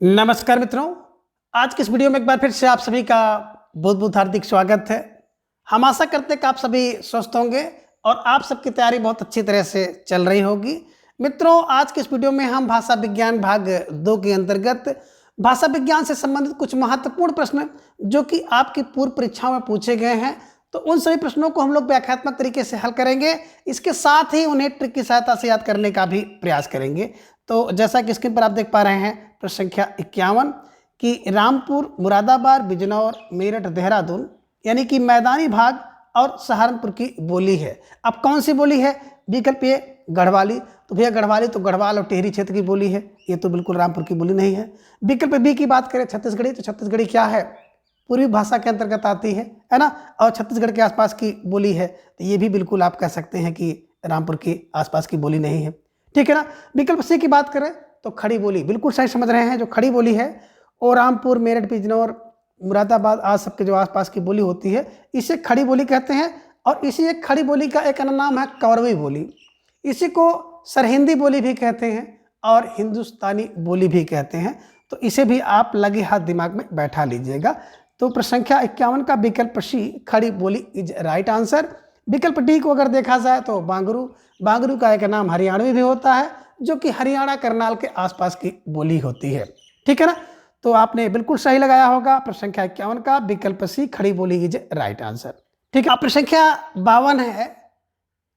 नमस्कार मित्रों, आज की इस वीडियो में एक बार फिर से आप सभी का बहुत बहुत हार्दिक स्वागत है। हम आशा करते हैं कि आप सभी स्वस्थ होंगे और आप सबकी तैयारी बहुत अच्छी तरह से चल रही होगी। मित्रों, आज के इस वीडियो में हम भाषा विज्ञान भाग 2 के अंतर्गत भाषा विज्ञान से संबंधित कुछ महत्वपूर्ण प्रश्न जो कि आपकी पूर्व परीक्षाओं में पूछे गए हैं, तो उन सभी प्रश्नों को हम लोग व्याख्यात्मक तरीके से हल करेंगे। इसके साथ ही उन्हें ट्रिक की सहायता से याद करने का भी प्रयास करेंगे। तो जैसा कि स्क्रीन पर आप देख पा रहे हैं, प्रश्न संख्या 51 कि रामपुर, मुरादाबाद, बिजनौर, मेरठ, देहरादून यानी कि मैदानी भाग और सहारनपुर की बोली है। अब कौन सी बोली है? विकल्प ए गढ़वाली। तो भैया गढ़वाली तो गढ़वाल और टिहरी क्षेत्र की बोली है, ये तो बिल्कुल रामपुर की बोली नहीं है। विकल्प बी की बात करें छत्तीसगढ़ी, तो छत्तीसगढ़ी क्या है? पूर्वी भाषा के अंतर्गत आती है ना, और छत्तीसगढ़ के आसपास की बोली है, तो ये भी बिल्कुल आप कह सकते हैं कि रामपुर के आसपास की बोली नहीं है। ठीक है ना। विकल्प सी की बात करें तो खड़ी बोली, बिल्कुल सही समझ रहे हैं। जो खड़ी बोली है और रामपुर, मेरठ, बिजनौर, मुरादाबाद आज सबके जो आसपास की बोली होती है, इसे खड़ी बोली कहते हैं। और इसी एक खड़ी बोली का एक अन्य नाम है कौरवी बोली। इसी को सरहिंदी बोली भी कहते हैं और हिंदुस्तानी बोली भी कहते हैं। तो इसे भी आप लगे हाथ दिमाग में बैठा लीजिएगा। तो प्रश्न संख्या 51 का विकल्प सी खड़ी बोली इज राइट आंसर। विकल्प डी को अगर देखा जाए तो बांगरू, बांगरू का एक नाम हरियाणवी भी होता है, जो कि हरियाणा करनाल के आसपास की बोली होती है। ठीक है ना। तो आपने बिल्कुल सही लगाया होगा। प्रश्न संख्या 51 का विकल्प सी खड़ी बोली इज राइट आंसर। ठीक है। प्रश्न संख्या 52 है,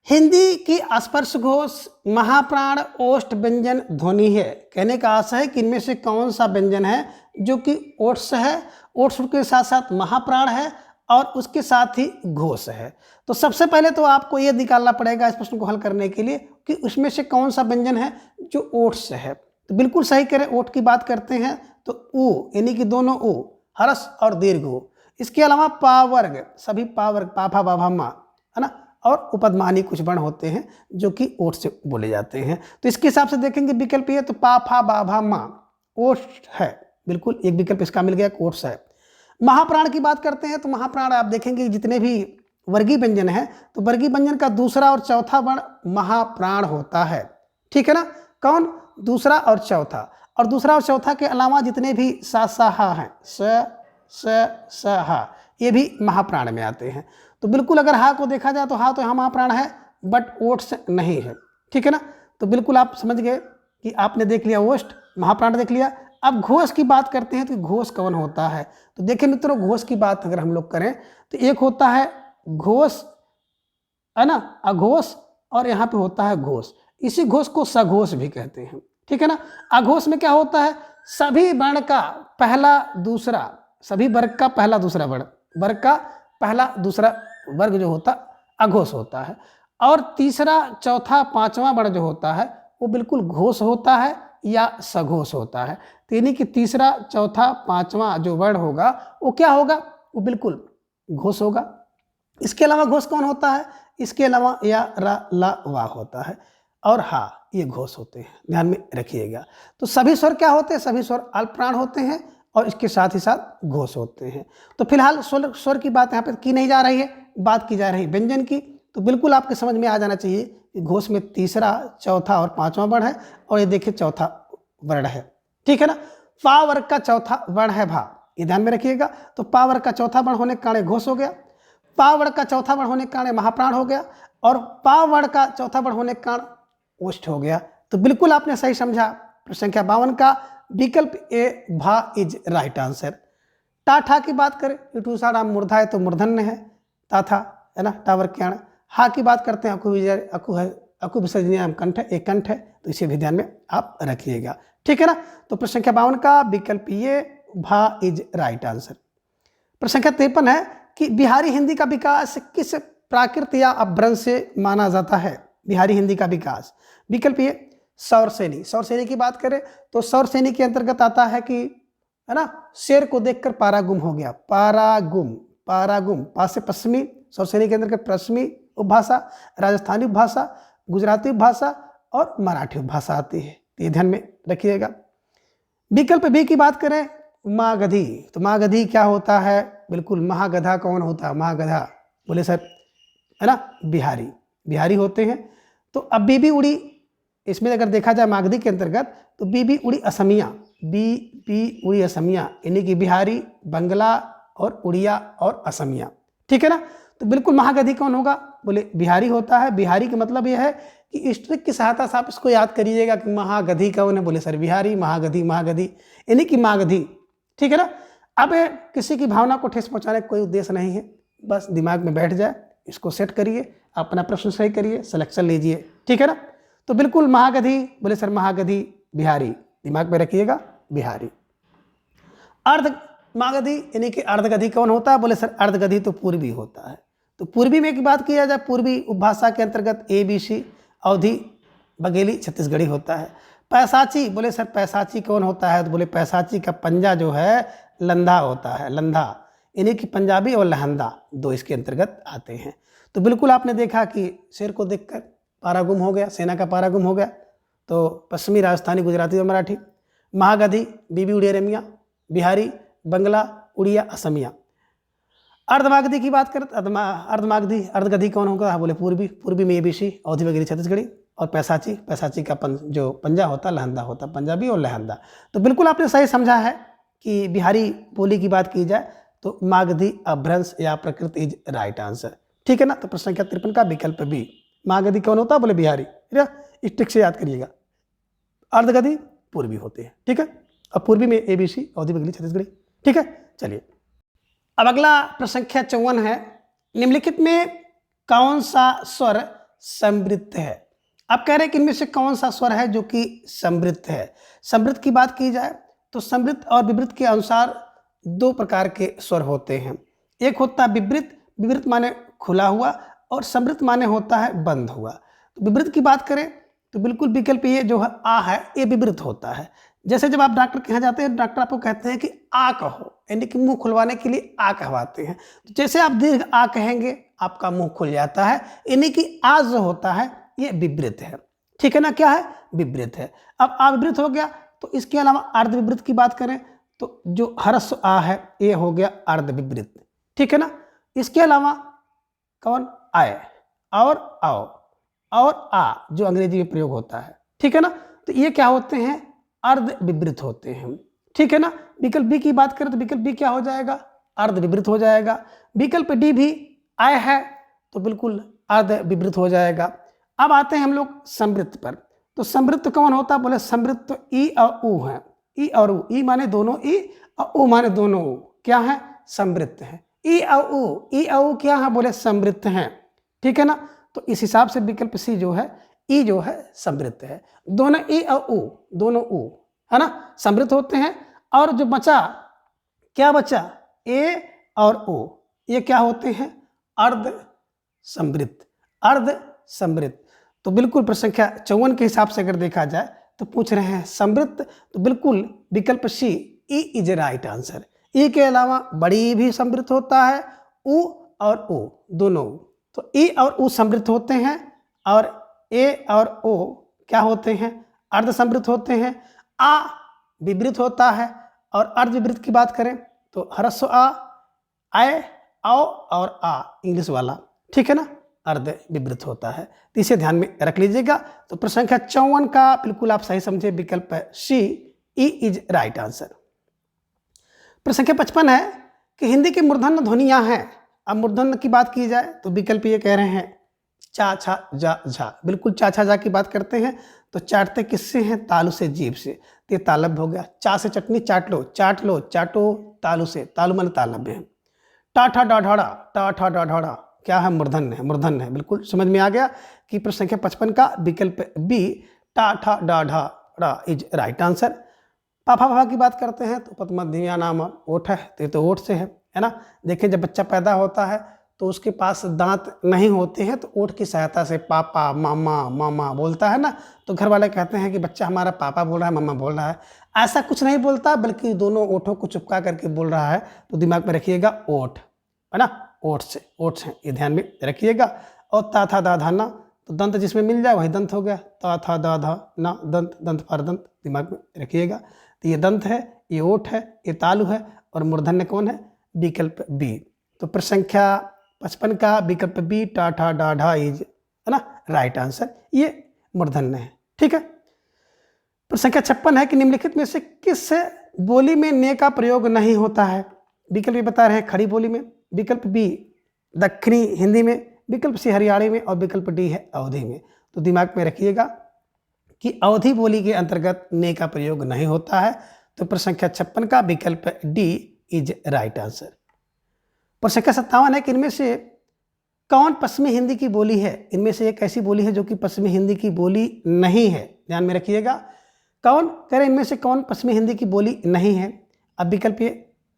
हिंदी की स्पर्श घोष महाप्राण ओष्ठ व्यंजन ध्वनि है। कहने का आशा है कि इनमें से कौन सा व्यंजन है जो कि ओष्ठ है, ओष्ठ के साथ साथ महाप्राण है और उसके साथ ही घोष है। तो सबसे पहले तो आपको यह निकालना पड़ेगा इस प्रश्न को हल करने के लिए कि उसमें से कौन सा व्यंजन है जो ओठ से है। तो बिल्कुल सही करें, ओठ की बात करते हैं तो ऊ यानी कि दोनों ऊ, हरस और दीर्घ ऊ। इसके अलावा पा वर्ग, सभी पा वर्ग, पाफा बाभा मा, है ना, और उपदमानी कुछ वर्ण होते हैं जो कि ओठ से बोले जाते हैं। तो इसके हिसाब से देखेंगे विकल्प ये, तो पाफा बाभा मा ओठ है, बिल्कुल एक विकल्प इसका मिल गया, ओठ से है। महाप्राण की बात करते हैं तो महाप्राण आप देखेंगे जितने भी वर्गीय व्यंजन है तो वर्गीय व्यंजन का दूसरा और चौथा वर्ण महाप्राण होता है। ठीक है ना। कौन? दूसरा और चौथा। और दूसरा और चौथा के अलावा जितने भी सा सा हा हैं, स हा, ये भी महाप्राण में आते हैं। तो बिल्कुल अगर हा को देखा जाए तो हा तो यहाँ महाप्राण है, बट ओठ से नहीं है। ठीक है ना। तो बिल्कुल आप समझ गए कि आपने देख लिया ओष्ठ, महाप्राण देख लिया। अब घोष की बात करते हैं तो घोष कौन होता है? तो देखिए मित्रों, घोष की बात अगर हम लोग करें तो एक होता है घोष, है ना, अघोष, और यहाँ पे होता है घोष। इसी घोष को सघोष भी कहते हैं। ठीक है ना। अघोष में क्या होता है? सभी वर्ण का पहला दूसरा, सभी वर्ग का पहला दूसरा वर्ण, वर्ग का पहला दूसरा वर्ग जो होता अघोष होता है। और तीसरा चौथा पांचवा वर्ण जो होता है वो बिल्कुल घोष होता है या सघोष होता है। तो यानी कि तीसरा चौथा पांचवा जो वर्ण होगा वो क्या होगा? वो बिल्कुल घोष होगा। इसके अलावा घोष कौन होता है? इसके अलावा या रा ला वा होता है और हा, ये घोष होते हैं, ध्यान में रखिएगा। तो सभी स्वर क्या होते हैं? सभी स्वर अल्पप्राण होते हैं और इसके साथ ही साथ घोष होते हैं। तो फिलहाल स्वर की बात यहाँ पर की नहीं जा रही है, बात की जा रही है व्यंजन की। तो बिल्कुल आपके समझ में आ जाना चाहिए कि घोष में तीसरा, चौथा और पांचवा वर्ण है और ये देखिए चौथा वर्ण है। ठीक है ना। पा वर्ग का चौथा वर्ण है भा, ये ध्यान में रखिएगा। तो पा वर्ग का चौथा वर्ण होने के कारण घोष हो गया, पा वर्ण का चौथा वर्ण होने के कारण महाप्राण हो गया और पा वर्ण का चौथा वर्ण होने के कारण ओष्ठ हो गया। तो बिल्कुल आपने सही समझा। प्रश्न संख्या 52 का विकल्प ए भा इज राइट आंसर। टाठा की बात करें, इटूसाड़ा मूर्धा है तो मूर्धन्य है, ताथा, है ना, टावर क्याण। हा की बात करते हैं, अकु विसर्जनीय कंठ, एक कंठ है, तो इसे भी ध्यान में आप रखिएगा। ठीक है ना। तो प्रश्न संख्या 52 का विकल्प ये भा इज राइट आंसर। प्रश्न संख्या 53 है कि बिहारी हिंदी का विकास किस प्राकृत या अपभ्रंश से माना जाता है? बिहारी हिंदी का विकास, विकल्प ये सौरसेनी। सौरसेनी की बात करें तो सौरसेनी के अंतर्गत आता है कि, है ना, शेर को देखकर पारा गुम हो गया, पारागुम, पारागुम, पास से पश्चिमी, सौरसेनी के अंतर्गत पश्चिमी उपभाषा, राजस्थानी उपभाषा, गुजराती उपभाषा और मराठी उपभाषा आती है। तो ये ध्यान में रखिएगा। विकल्प बी की बात करें मागधी, तो मागधी क्या होता है? बिल्कुल महागधा कौन होता है? महागधा, बोले सर, है ना, बिहारी, बिहारी होते हैं। तो अब बीबी उड़ी, इसमें अगर देखा जाए मागधी के अंतर्गत तो बीबी उड़ी असमिया, बी बी उड़ी असमिया, यानी कि बिहारी, बंगला और उड़िया और असमिया। ठीक है ना। तो बिल्कुल महागधी कौन होगा, बोले बिहारी होता है। बिहारी का मतलब यह है कि इस ट्रिक की सहायता से आप इसको याद करिएगा कि महागधी कौन है, बोले सर बिहारी, महागधी, महागधी यानी कि मागधी। ठीक है ना। अब किसी की भावना को ठेस पहुंचाने का कोई उद्देश्य नहीं है, बस दिमाग में बैठ जाए, इसको सेट करिए, अपना प्रश्न सही करिए, सिलेक्शन लीजिए। ठीक है ना। तो बिल्कुल महागधी, बोले सर महागधी बिहारी, दिमाग में रखिएगा बिहारी। अर्ध मागधी यानी कि अर्धगधी कौन होता है, बोले सर अर्धगधी तो पूर्वी होता है। तो पूर्वी में की बात किया जाए, पूर्वी उपभाषा के अंतर्गत ABC, अवधी, बघेली, छत्तीसगढ़ी होता है। पैसाची, बोले सर पैसाची कौन होता है, तो बोले पैसाची का पंजा जो है लंधा होता है, लंधा यानी कि पंजाबी और लहंदा दो इसके अंतर्गत आते हैं। तो बिल्कुल आपने देखा कि शेर को देखकर पारा गुम हो गया, सेना का पारा गुम हो गया। तो पश्चिमी, राजस्थानी, गुजराती और मराठी। महागधी, बीबी उड़िया रमिया, बिहारी, बंगला, उड़िया, असमिया। अर्धमागधी की बात करें, अर्धमागधी अर्धगधी कौन होगा, बोले पूर्वी, पूर्वी में ABC, अवधी, बघेली, छत्तीसगढ़ी। और पैसाची, पैसाची का जो पंजा होता लहंदा होता, पंजाबी और लहंदा। तो बिल्कुल आपने सही समझा है कि बिहारी बोली की बात की जाए तो मागधी, अभ्रंश या प्रकृत इज राइट आंसर। ठीक है ना। तो प्रश्न संख्या 53 का विकल्प बी, मागधी कौन होता है, बोले बिहारी। इस ट्रिक से याद करिएगा। अर्धगधी पूर्वी होते हैं। ठीक है। और पूर्वी में ABC, अवधी, बघेली, छत्तीसगढ़ी। ठीक है। चलिए अब अगला प्रश्न संख्या 54 है, निम्नलिखित में कौन सा स्वर समृद्ध है। आप कह रहे हैं कि इनमें से कौन सा स्वर है जो कि समृद्ध है। समृद्ध की बात की जाए तो समृद्ध और विवृत के अनुसार दो प्रकार के स्वर होते हैं। एक होता है विवृत, विवृत माने खुला हुआ, और समृद्ध माने होता है बंद हुआ। तो विवृत की बात करें तो बिल्कुल विकल्प ये जो है आ है, ये विवृत होता है। जैसे जब आप डॉक्टर के यहाँ जाते हैं, डॉक्टर आपको कहते हैं कि आ कहो, यानी कि मुंह खुलवाने के लिए आ कहवाते हैं। तो जैसे आप दीर्घ आ कहेंगे आपका मुंह खुल जाता है, यानी कि आ जो होता है ये विवृत है। ठीक है ना। क्या है, विवृत है। अब आ विवृत हो गया तो इसके अलावा अर्ध विवृत की बात करें तो जो ह्रस्व आ है ये हो गया अर्ध विवृत। ठीक है ना। इसके अलावा कौन, आए और आओ और आ जो अंग्रेजी में प्रयोग होता है। ठीक है ना। तो ये क्या होते हैं, अर्ध विवृत होते हैं। ठीक है ना। विकल्प बी की बात करें तो विकल्प बी क्या हो जाएगा, अर्ध विवृत हो जाएगा। विकल्प डी भी आय है तो बिल्कुल अर्ध विवृत हो जाएगा। अब आते हैं हम लोग समृद्ध पर। तो समृद्ध कौन होता है, बोले समृद्ध तो ई और ऊ है। ई और ऊ, ई माने दोनों ई और ऊ माने दोनों ऊ, क्या है, समृद्ध है। ई और ऊ, ई और ऊ क्या है, बोले समृद्ध हैं। ठीक है ना। तो इस हिसाब से विकल्प सी जो है, ई जो है समृद्ध है। दोनों ई और ऊ, दोनों ऊ है ना, समृद्ध होते हैं। और जो बचा, क्या बचा, ए और ओ, ये क्या होते हैं, अर्ध समृद्ध, अर्ध समृद्ध। तो बिल्कुल प्रश्न संख्या 54 के हिसाब से अगर देखा जाए तो पूछ रहे हैं समृद्ध, तो बिल्कुल विकल्प सी, ई इज राइट आंसर। ई के अलावा बड़ी भी समृद्ध होता है, ऊ और ओ दोनों। तो ई और ऊ समृद्ध होते हैं और ए और ओ क्या होते हैं, अर्ध समृद्ध होते हैं। आ विवृत होता है। और अर्ध विवृत की बात करें तो ह्रस्व आ, आए, आओ और आ इंग्लिश वाला। ठीक है ना, अर्ध विवृत होता है। तो इसे ध्यान में रख लीजिएगा। तो प्रश्न संख्या 54 का बिल्कुल आप सही समझे, विकल्प सी, ई इज राइट आंसर। प्रश्न संख्या 55 है कि हिंदी की मूर्धन्य ध्वनियां हैं। अब मूर्धन्य की बात की जाए तो विकल्प ये कह रहे हैं चा, छा, जा, झा। बिल्कुल चा, छा, जा की बात करते हैं तो चाटते किससे हैं, तालू से, जीभ से। तो ये तालब हो गया। चा से चटनी चाट लो, चाट लो, चाटो तालू से, तालू माने तालब है। टा ठा डा ढाड़ा, टा ठा डा ढाड़ा क्या है, मूर्धन्य है, मूर्धन्य है। बिल्कुल समझ में आ गया कि प्रश्न संख्या 55 का विकल्प बी, टा ठा डा ढा ड़ा इज राइट आंसर। पापा पापा की बात करते हैं तो पद्मध्या नाम ओठ है, तो ओठ से है ना। देखिए जब बच्चा पैदा होता है तो उसके पास दांत नहीं होते हैं, तो ओठ की सहायता से पापा मामा मामा बोलता है ना। तो घर वाले कहते हैं कि बच्चा हमारा पापा बोल रहा है, मामा बोल रहा है। ऐसा कुछ नहीं बोलता, बल्कि दोनों ओठों को चिपका करके बोल रहा है। तो दिमाग में रखिएगा ओठ, है ना, ओठ से, ओठ से, ये ध्यान में रखिएगा। और ता था दा धा ना, तो दंत जिसमें मिल जाए वही दंत हो गया। ता था दा धा ना, दंत, दंत पर दंत, दिमाग में रखिएगा। तो ये दंत है, ये ओठ है, ये तालु है, और मूर्धन्य कौन है, विकल्प बी। तो प्रश्न संख्या 55 का विकल्प बी, टा ठा डा ढा इज, है ना, राइट आंसर। ये मूर्धन्य है। ठीक है। प्रश्न संख्या 56 है कि निम्नलिखित में से किस बोली में ने का प्रयोग नहीं होता है। विकल्प ए बता रहे हैं खड़ी बोली में, विकल्प बी दक्षिणी हिंदी में, विकल्प सी हरियाणवी में और विकल्प डी है अवधी में। तो दिमाग में रखिएगा कि अवधी बोली के अंतर्गत ने का प्रयोग नहीं होता है। तो प्रश्न संख्या 56 का विकल्प डी इज राइट आंसर। प्रश्न संख्या 57 है कि इनमें से कौन पश्चिमी हिंदी की बोली है। इनमें से एक ऐसी बोली है जो कि पश्चिमी हिंदी की बोली नहीं है, ध्यान में रखिएगा। कौन कह रहे इनमें से कौन पश्चिमी हिंदी की बोली नहीं है। अब विकल्प ए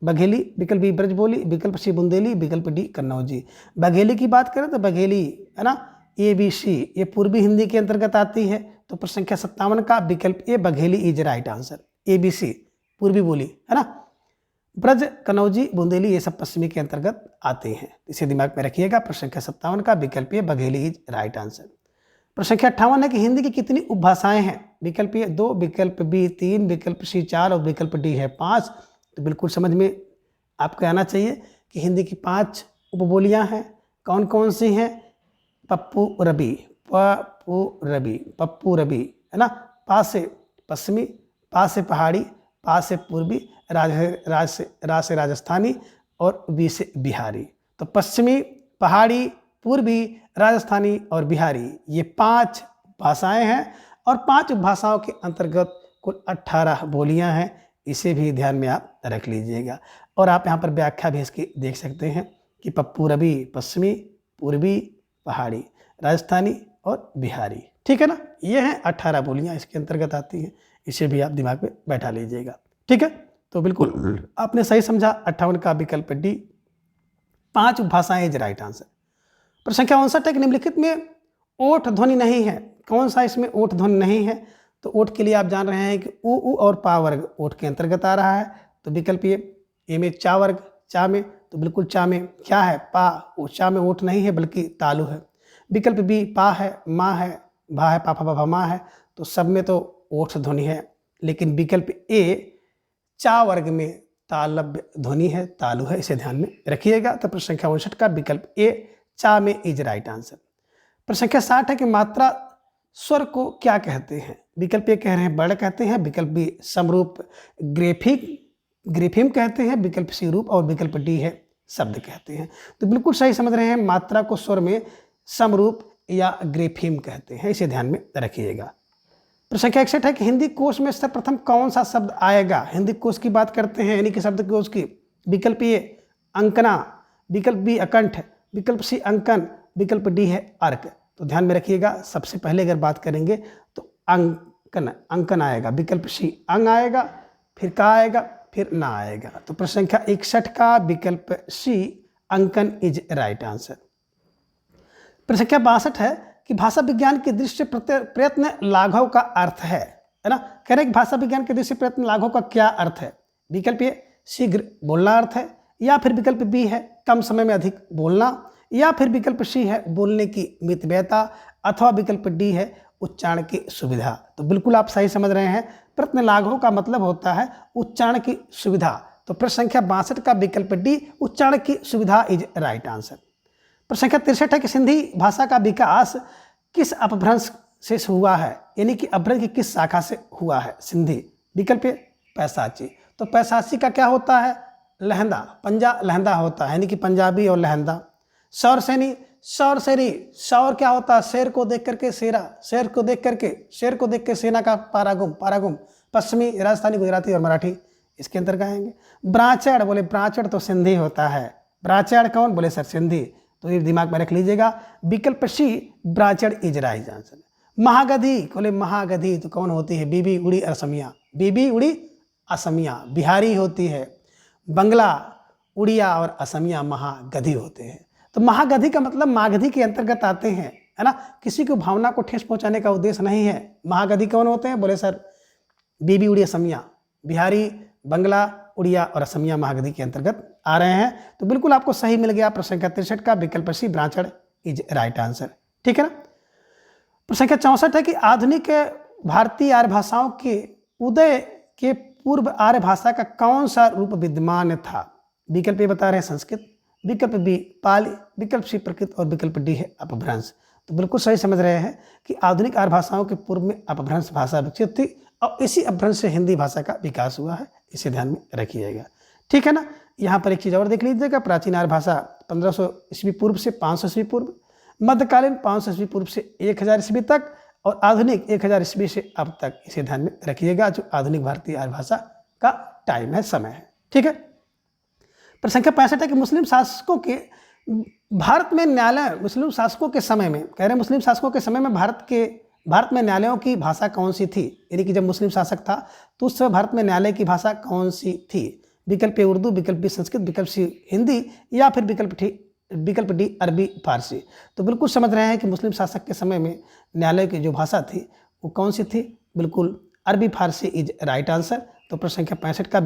बघेली, विकल्प बी ब्रज बोली, विकल्प सी बुंदेली, विकल्प डी कन्नौजी। बघेली की बात करें तो बघेली है ना, ए बी सी ये पूर्वी हिंदी के अंतर्गत आती है। तो प्रश्न संख्या 57 का विकल्प A Bagheli is right answer. A B C पूर्वी बोली है ना, ब्रज कन्नौजी बुंदेली ये सब पश्चिमी के अंतर्गत आते हैं, इसे दिमाग में रखिएगा। प्रश्न संख्या 57 का विकल्प A Bagheli is right answer. प्रश्न संख्या 58 है कि हिंदी की कितनी उपभाषाएं हैं। विकल्प ए 2, विकल्प बी 3, विकल्प सी 4 और विकल्प डी है 5। तो बिल्कुल समझ में आपको आना चाहिए कि हिंदी की 5 उपबोलियां हैं। कौन कौन सी हैं। पप्पू रबी, पप्पू रबी है ना, पा से पश्चिमी, पा से पहाड़ी, पा से पूर्वी, राज से राजस्थानी और बी से बिहारी। तो पश्चिमी, पहाड़ी, पूर्वी, राजस्थानी और बिहारी ये 5 भाषाएं हैं और 5 भाषाओं के अंतर्गत कुल 18 बोलियां हैं। इसे भी ध्यान में आप रख लीजिएगा। और आप यहाँ पर व्याख्या भी इसकी देख सकते हैं कि पप्पू रबी पश्चिमी, पूर्वी, पहाड़ी, राजस्थानी और बिहारी, ठीक है ना। ये हैं 18 बोलियां इसके अंतर्गत आती हैं, इसे भी आप दिमाग में बैठा लीजिएगा, ठीक है। तो बिल्कुल आपने सही समझा, 58 का विकल्प डी 5 भाषाएं इज राइट आंसर। प्रश्न संख्या 59 है कि निम्नलिखित में ओठ ध्वनि नहीं है। कौन सा इसमें ओठ ध्वनि नहीं है। तो ओठ के लिए आप जान रहे हैं कि उ और पा वर्ग ओठ के अंतर्गत आ रहा है। तो विकल्प ए में चा वर्ग, चा में, तो बिल्कुल चा में क्या है, पा, चा में ओठ नहीं है बल्कि तालु है। विकल्प बी पा है, माँ है, भा है, पापा बाबा माँ है, तो सब में तो ओठ ध्वनि है। लेकिन विकल्प ए चा वर्ग में तालव्य ध्वनि है, तालु है, इसे ध्यान में रखिएगा। तो प्रश्न संख्या 59 का विकल्प ए चा में इज राइट आंसर। प्रश्न संख्या 60 है कि मात्रा स्वर को क्या कहते हैं। विकल्प ए कह रहे हैं वर्ण कहते हैं, विकल्प बी समरूप ग्रेफिम कहते हैं, विकल्प सी रूप और विकल्प डी है शब्द कहते हैं। तो बिल्कुल सही समझ रहे हैं, मात्रा को स्वर में समरूप या ग्रेफिम कहते हैं, इसे ध्यान में रखिएगा। प्रश्न संख्या 61 है कि हिंदी कोश में सर्वप्रथम कौन सा शब्द आएगा। हिंदी कोश की बात करते हैं यानी कि शब्द कोश की। विकल्प ए अंकना, विकल्प बी अकंठ, विकल्प सी अंकन, विकल्प डी है अर्क। तो ध्यान में रखिएगा, सबसे पहले अगर बात करेंगे तो अंकन आएगा, विकल्प सी अंग आएगा, फिर का आएगा, फिर ना आएगा। तो प्रश्न संख्या 61 का विकल्प सी अंकन इज राइट आंसर। प्रश्न संख्या 62 है कि भाषा विज्ञान की दृष्टि प्रयत्न लाघव का अर्थ है ना। कह रहे हैं कि भाषा विज्ञान की दृष्टि प्रयत्न लाघव का क्या अर्थ है। विकल्प ए शीघ्र बोलना अर्थ है, या फिर विकल्प बी है कम समय में अधिक बोलना, या फिर विकल्प सी है बोलने की मितव्ययता, अथवा विकल्प डी है उच्चारण की सुविधा। तो बिल्कुल आप सही समझ रहे हैं, प्रयत्न लाघव का मतलब होता है उच्चारण की सुविधा। तो प्रश्न संख्या 62 का विकल्प डी उच्चारण की सुविधा इज राइट आंसर। प्रश्न संख्या 63 है कि सिंधी भाषा का विकास किस अपभ्रंश से हुआ है, यानी कि अपभ्रंश की किस शाखा से हुआ है सिंधी। विकल्प ए पैसाची, तो पैसाची का क्या होता है, लहंदा, पंजा लहंदा होता है, यानी कि पंजाबी और लहंदा। सौर सैनी, सौर सैनी, सौर क्या होता है, शेर को देख करके शेरा, शेर को देख के सेना का पारागुम, पारागुम पश्चिमी, राजस्थानी, गुजराती और मराठी इसके अंतर्गत आएंगे। ब्राचड़, बोले ब्राचड़ तो सिंधी होता है, ब्राचड़ कौन, बोले सर सिंधी। तो ये दिमाग में रख लीजिएगा, विकल्प सी ब्राचड़ इज राइट आंसर। महागधी, बोले महागधी तो कौन होती है, बीबी उड़ी असमिया, बीबी उड़ी असमिया बिहारी होती है। बंगला, उड़िया और असमिया महागधी होते हैं। तो महागधी का मतलब मागधी के अंतर्गत आते हैं, है ना, किसी को भावना को ठेस पहुंचाने का उद्देश्य नहीं है। महागधी कौन होते हैं, बोले सर बीबी उड़ी असमिया, बिहारी, बंगला, उड़िया और असमिया महागधी के अंतर्गत आ रहे हैं। तो बिल्कुल आपको सही मिल गया। प्रश्न संख्या 63 का विकल्प सी ब्राचड़ इज राइट आंसर, ठीक है ना। प्रश्न संख्या 64 है कि आधुनिक भारतीय आर्य भाषाओं के उदय के पूर्व आर्य भाषा का कौन सा रूप विद्यमान था। विकल्प ए बता रहे हैं संस्कृत, विकल्प बी पाली, विकल्प सी प्रकृत और विकल्प डी है अपभ्रंश। तो बिल्कुल सही समझ रहे हैं कि आधुनिक आर्य भाषाओं के पूर्व में अपभ्रंश भाषा विकसित थी और इसी अपभ्रंश से हिंदी भाषा का विकास हुआ है, इसे ध्यान में रखिएगा। ठीक है ना। यहाँ पर एक चीज़ और देख लीजिएगा, प्राचीन आर्य भाषा 1500 ईस्वी पूर्व से 500 ईस्वी पूर्व, मध्यकालीन 500 ईस्वी पूर्व से 1000 ईस्वी तक, और आधुनिक 1000 ईस्वी से अब तक, इसे ध्यान में रखिएगा, जो आधुनिक भारतीय आर्य भाषा का टाइम है, समय है। ठीक है। प्रश्न संख्या 65 है कि मुस्लिम शासकों के भारत में न्यायालय, मुस्लिम शासकों के समय में, कह रहे हैं मुस्लिम शासकों के समय में भारत में न्यायालयों की भाषा कौन सी थी, यानी कि जब मुस्लिम शासक था तो उस समय भारत में न्यायालय की भाषा कौन सी थी। विकल्प ए उर्दू, विकल्प बी संस्कृत, विकल्प सी हिंदी, या फिर विकल्प डी अरबी फारसी। तो बिल्कुल समझ रहे हैं कि मुस्लिम शासक के समय में न्यायालय की जो भाषा थी वो कौन सी थी, बिल्कुल अरबी फारसी इज राइट आंसर। तो प्रश्न संख्या 65 का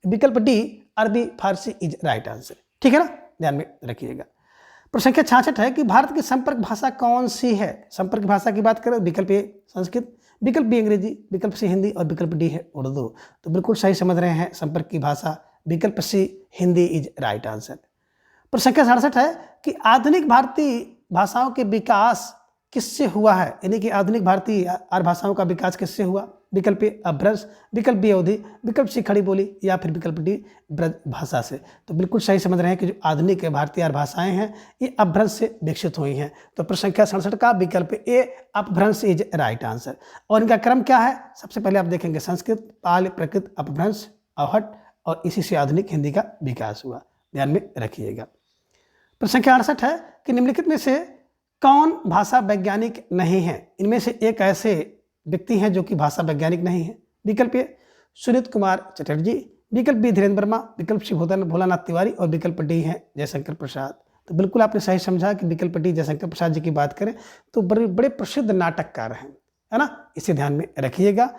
विकल्प डी अरबी फारसी इज राइट आंसर। ठीक है ना, ध्यान में रखिएगा। प्रश्न संख्या 66 है कि भारत की संपर्क भाषा कौन सी है। संपर्क भाषा की बात करें, विकल्प ए संस्कृत, विकल्प बी अंग्रेजी, विकल्प सी हिंदी, और विकल्प डी है उर्दू। तो बिल्कुल सही समझ रहे हैं, संपर्क की भाषा विकल्प सी हिंदी इज राइट आंसर। प्रश्न संख्या 67 है कि आधुनिक भारतीय भाषाओं के विकास किससे हुआ है, यानी कि आधुनिक भारतीय आर्य भाषाओं का विकास किससे हुआ। विकल्प ए अपभ्रंश, विकल्प बी अवधि, विकल्प सी खड़ी बोली, या फिर विकल्प डी ब्रज भाषा से। तो बिल्कुल सही समझ रहे हैं कि जो आधुनिक भारतीय आर्य भाषाएं हैं ये अपभ्रंश से विकसित हुई हैं। तो प्रश्न संख्या 67 का विकल्प ए अपभ्रंश इज राइट आंसर। और इनका क्रम क्या है, सबसे पहले आप देखेंगे संस्कृत, पाल, प्रकृत, अपभ्रंश, अवहट, और इसी से आधुनिक हिंदी का विकास हुआ, ध्यान में रखिएगा। प्रश्न संख्या 68 है कि निम्नलिखित में से कौन भाषा वैज्ञानिक नहीं है। इनमें से एक ऐसे व्यक्ति हैं जो कि भाषा वैज्ञानिक नहीं है। विकल्प ए सुनीत कुमार चटर्जी, विकल्प बी धीरेन्द्र वर्मा, विकल्प सी भोलानाथ तिवारी, और विकल्प डी है जयशंकर प्रसाद। तो बिल्कुल आपने सही समझा कि विकल्प डी जयशंकर प्रसाद जी की बात करें तो बड़े प्रसिद्ध नाटककार हैं, है ना, इसे ध्यान में रखिएगा।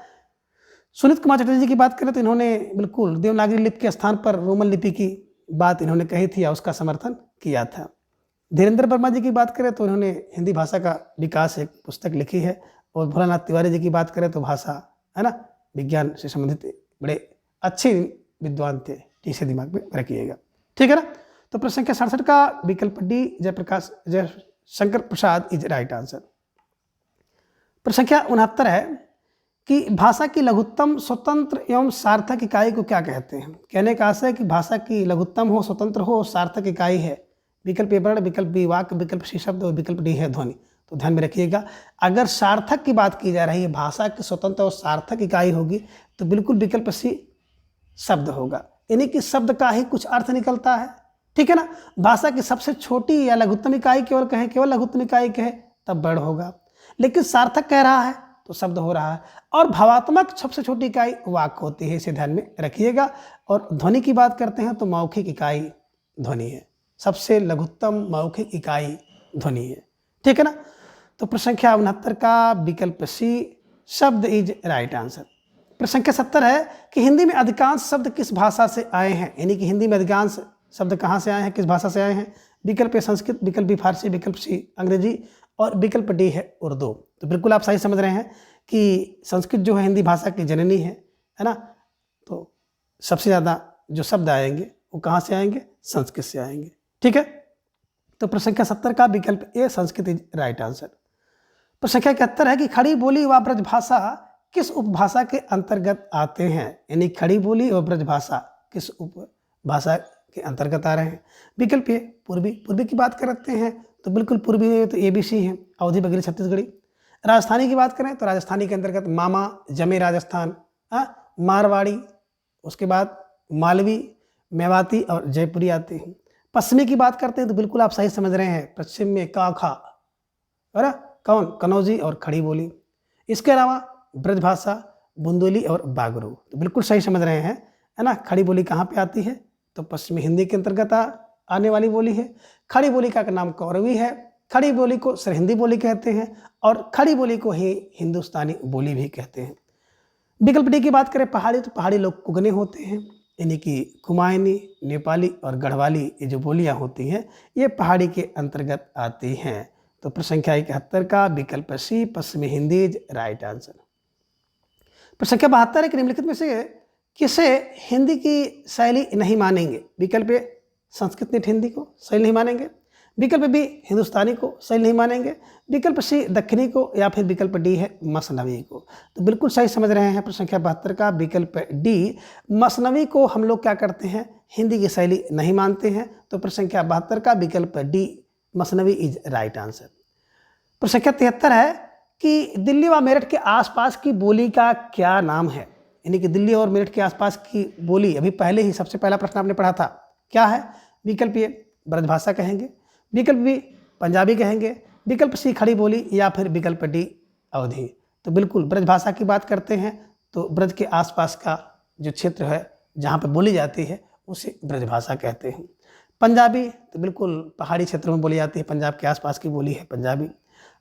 सुनीत कुमार चटर्जी जी की बात करें तो इन्होंने बिल्कुल देवनागरी लिपि के स्थान पर रोमन लिपि की बात इन्होंने कही थी या उसका समर्थन किया था। धीरेन्द्र वर्मा जी की बात करें तो इन्होंने हिंदी भाषा का विकास एक पुस्तक लिखी है। और भोलानाथ तिवारी जी की बात करें तो भाषा, है ना, विज्ञान से संबंधित बड़े अच्छे विद्वान थे, इसे दिमाग में रखिएगा। ठीक है ना। तो प्रश्न संख्या 67 का विकल्प D Jaishankar Prasad is right answer. प्रश्न संख्या 69 है कि भाषा की लघुत्तम, स्वतंत्र एवं सार्थक इकाई को क्या कहते हैं। कहने का आशय है कि भाषा की लघुत्तम हो, स्वतंत्र हो, सार्थक इकाई है। विकल्प ए वर्ण, विकल्प बी वाक्य, विकल्प सी शब्द, और विकल्प डी है ध्वनि। तो ध्यान में रखिएगा, अगर सार्थक की बात की जा रही है, भाषा की स्वतंत्र और सार्थक इकाई होगी तो बिल्कुल विकल्प सी शब्द होगा, यानी कि शब्द का ही कुछ अर्थ निकलता है। ठीक है ना। भाषा की सबसे छोटी या लघुत्तम इकाई केवल लघुत्तम इकाई कहे तब वर्ण होगा, लेकिन सार्थक कह रहा है तो शब्द हो रहा है। और भावात्मक सबसे छोटी इकाई वाक्य होती है, इसे ध्यान में रखिएगा। और ध्वनि की बात करते हैं तो मौखिक इकाई ध्वनि है, सबसे लघुत्तम मौखिक इकाई ध्वनि है। ठीक है ना। तो प्रश्न संख्या 69 का विकल्प सी शब्द इज राइट आंसर। प्रश्न संख्या 70 है कि हिंदी में अधिकांश शब्द किस भाषा से आए हैं, यानी कि हिंदी में अधिकांश शब्द कहाँ से आए हैं, किस भाषा से आए हैं। विकल्प ए संस्कृत, विकल्प बी फारसी, विकल्प सी अंग्रेजी, और विकल्प डी है उर्दू। तो बिल्कुल आप सही समझ रहे हैं कि संस्कृत जो है हिंदी भाषा की जननी है ना। तो सबसे ज़्यादा जो शब्द आएंगे वो कहाँ से आएंगे, संस्कृत से आएंगे। ठीक है। तो प्रश्न संख्या 70 का विकल्प ए संस्कृत इज राइट आंसर। प्रश्न संख्या 71 है कि खड़ी बोली व ब्रजभाषा किस उपभाषा के अंतर्गत आते हैं, यानी खड़ी बोली और ब्रजभाषा किस उपभाषा के अंतर्गत आ रहे हैं। विकल्प ए पूर्वी की बात करते हैं तो बिल्कुल पूर्वी में तो ABC है, अवधी बघेली छत्तीसगढ़ी। राजस्थानी की बात करें तो राजस्थानी के अंतर्गत मामा, जमे राजस्थान, मारवाड़ी, उसके बाद मालवी, मेवाती और जयपुरी आते हैं। पश्चिमी की बात करते हैं तो बिल्कुल आप सही समझ रहे हैं, पश्चिम में काखा, है ना, कौन, कनौजी और खड़ी बोली। इसके अलावा ब्रजभाषा, बुंदेली और बागरू। तो बिल्कुल सही समझ रहे हैं, है ना। खड़ी बोली कहाँ पे आती है तो पश्चिमी हिंदी के अंतर्गत आने वाली बोली है। खड़ी बोली का नाम कौरवी है। खड़ी बोली को सरहिंदी बोली कहते हैं और खड़ी बोली को ही हिंदुस्तानी बोली भी कहते हैं। विकल्प डी की बात करें पहाड़ी, तो पहाड़ी लोग कुगने होते हैं, यानी कि कुमायूनी, नेपाली और गढ़वाली ये जो बोलियां होती हैं ये पहाड़ी के अंतर्गत आती हैं। तो प्रश्न संख्या 71 का विकल्प सी पश्चिमी हिंदी इज राइट आंसर। प्रश्न संख्या 72 है कि निम्नलिखित में से किसे हिंदी की शैली नहीं मानेंगे। विकल्प ए संस्कृत निट हिंदी को शैली नहीं मानेंगे, विकल्प बी हिंदुस्तानी को सही नहीं मानेंगे, विकल्प सी दक्षिणी को, या फिर विकल्प डी है मसनवी को। तो बिल्कुल सही समझ रहे हैं प्रश्न संख्या 72 का विकल्प डी मसनवी को हम लोग क्या करते हैं, हिंदी की शैली नहीं मानते हैं। तो प्रश्न संख्या 72 का विकल्प डी मसनवी इज राइट आंसर। प्रश्न संख्या 73 है कि दिल्ली व मेरठ के आसपास की बोली का क्या नाम है, यानी कि दिल्ली और मेरठ के आसपास की बोली अभी पहले ही सबसे पहला प्रश्न आपने पढ़ा था, क्या है। विकल्प ए ब्रजभाषा कहेंगे, विकल्प बी पंजाबी कहेंगे, विकल्प सी खड़ी बोली, या फिर विकल्प डी अवधी। तो बिल्कुल ब्रजभाषा की बात करते हैं तो ब्रज के आसपास का जो क्षेत्र है जहाँ पर बोली जाती है उसे ब्रजभाषा कहते हैं। पंजाबी तो बिल्कुल पहाड़ी क्षेत्रों में बोली जाती है, पंजाब के आसपास की बोली है पंजाबी।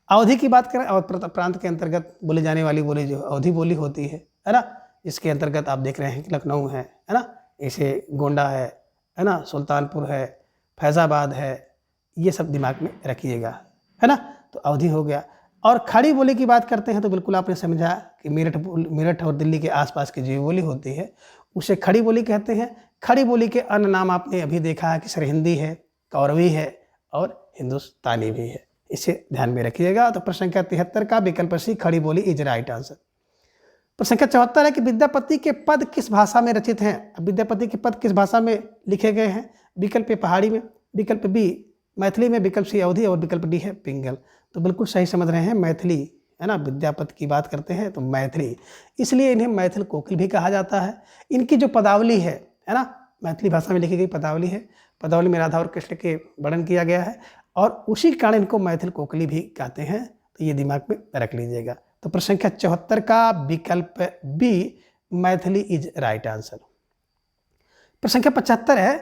अवधी की बात करें, अवध प्रांत के अंतर्गत बोली जाने वाली बोली जो अवधी बोली होती है ना, इसके अंतर्गत आप देख रहे हैं कि लखनऊ है ना, ऐसे गोंडा है ना, सुल्तानपुर है, फैज़ाबाद है, ये सब दिमाग में रखिएगा, है ना। तो अवधी हो गया। और खड़ी बोली की बात करते हैं तो बिल्कुल आपने समझा कि मेरठ और दिल्ली के आसपास की जो बोली होती है उसे खड़ी बोली कहते हैं। खड़ी बोली के अन्य नाम आपने अभी देखा है कि सरहिंदी है, कौरवी है और हिंदुस्तानी भी है, इसे ध्यान में रखिएगा। तो प्रश्न संख्या 73 का विकल्प सी खड़ी बोली इज राइट आंसर। प्रश्न संख्या 74 है कि विद्यापति के पद किस भाषा में रचित हैं। अब विद्यापति के पद किस भाषा में लिखे गए हैं। विकल्प ए पहाड़ी में, विकल्प बी मैथिली में, विकल्प सी अवधी और विकल्प डी है पिंगल। तो बिल्कुल सही समझ रहे हैं, मैथिली है ना, विद्यापति की बात करते हैं तो मैथिली, इसलिए इन्हें मैथिल कोकिल भी कहा जाता है। इनकी जो पदावली है ना, मैथिली भाषा में लिखी गई पदावली है, पदावली में राधा और कृष्ण के वर्णन किया गया है और उसी कारण इनको मैथिल कोकिली भी कहते हैं। तो ये दिमाग में रख लीजिएगा। तो प्रश्न संख्या 74 का विकल्प B Maithili is right answer. प्रश्न संख्या 75 है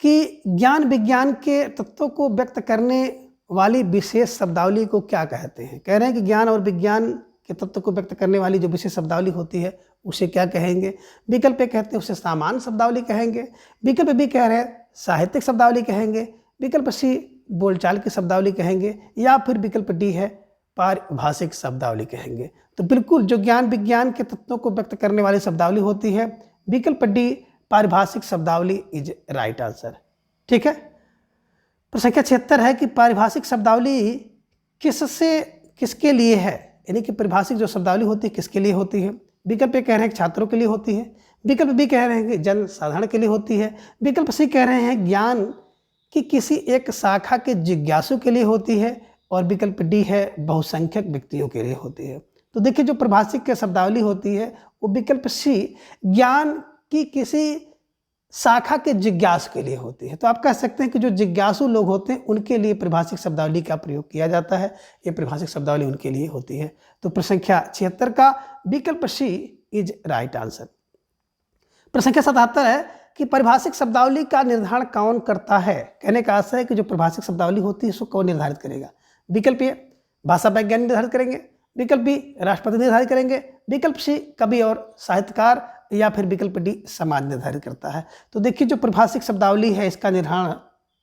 कि ज्ञान विज्ञान के तत्वों को व्यक्त करने वाली विशेष शब्दावली को क्या कहते हैं। कह रहे हैं कि ज्ञान और विज्ञान के तत्व को व्यक्त करने वाली जो विशेष शब्दावली होती है उसे क्या कहेंगे। विकल्प ए कहते हैं उसे सामान्य शब्दावली कहेंगे, विकल्प बी कह रहे हैं साहित्यिक शब्दावली कहेंगे, विकल्प सी बोलचाल की शब्दावली कहेंगे, या फिर विकल्प डी है पारिभाषिक शब्दावली कहेंगे। तो बिल्कुल जो ज्ञान विज्ञान के तत्वों को व्यक्त करने वाली शब्दावली होती है विकल्प डी पारिभाषिक शब्दावली इज राइट आंसर। ठीक है। प्रश्न संख्या 76 है कि पारिभाषिक शब्दावली किसके लिए है, यानी कि पारिभाषिक जो शब्दावली होती है किसके लिए होती है। विकल्प ए कह रहे हैं छात्रों के लिए होती है, विकल्प बी कह रहे हैं कि जन साधारण के लिए होती है, विकल्प सी कह रहे हैं ज्ञान की किसी एक शाखा के जिज्ञासु के लिए होती है, और विकल्प डी है बहुसंख्यक व्यक्तियों के लिए होती है। तो देखिए जो पारिभाषिक के शब्दावली होती है वो विकल्प सी ज्ञान की किसी शाखा के जिज्ञासु के लिए होती है। तो आप कह सकते हैं कि जो जिज्ञासु लोग होते हैं उनके लिए पारिभाषिक शब्दावली का प्रयोग किया जाता है, ये पारिभाषिक शब्दावली उनके लिए होती है। तो प्रश्न संख्या 76 का विकल्प सी इज राइट आंसर। प्रश्न संख्या 77 है कि पारिभाषिक शब्दावली का निर्धारण कौन करता है। कहने का आशय है कि जो पारिभाषिक शब्दावली होती है उसको कौन निर्धारित करेगा। विकल्प ए भाषा वैज्ञानिक निर्धारित करेंगे, विकल्प बी राष्ट्रपति निर्धारित करेंगे, विकल्प सी कवि और साहित्यकार, या फिर विकल्प डी समाज निर्धारित करता है। तो देखिए जो पारिभाषिक शब्दावली है इसका निर्धारण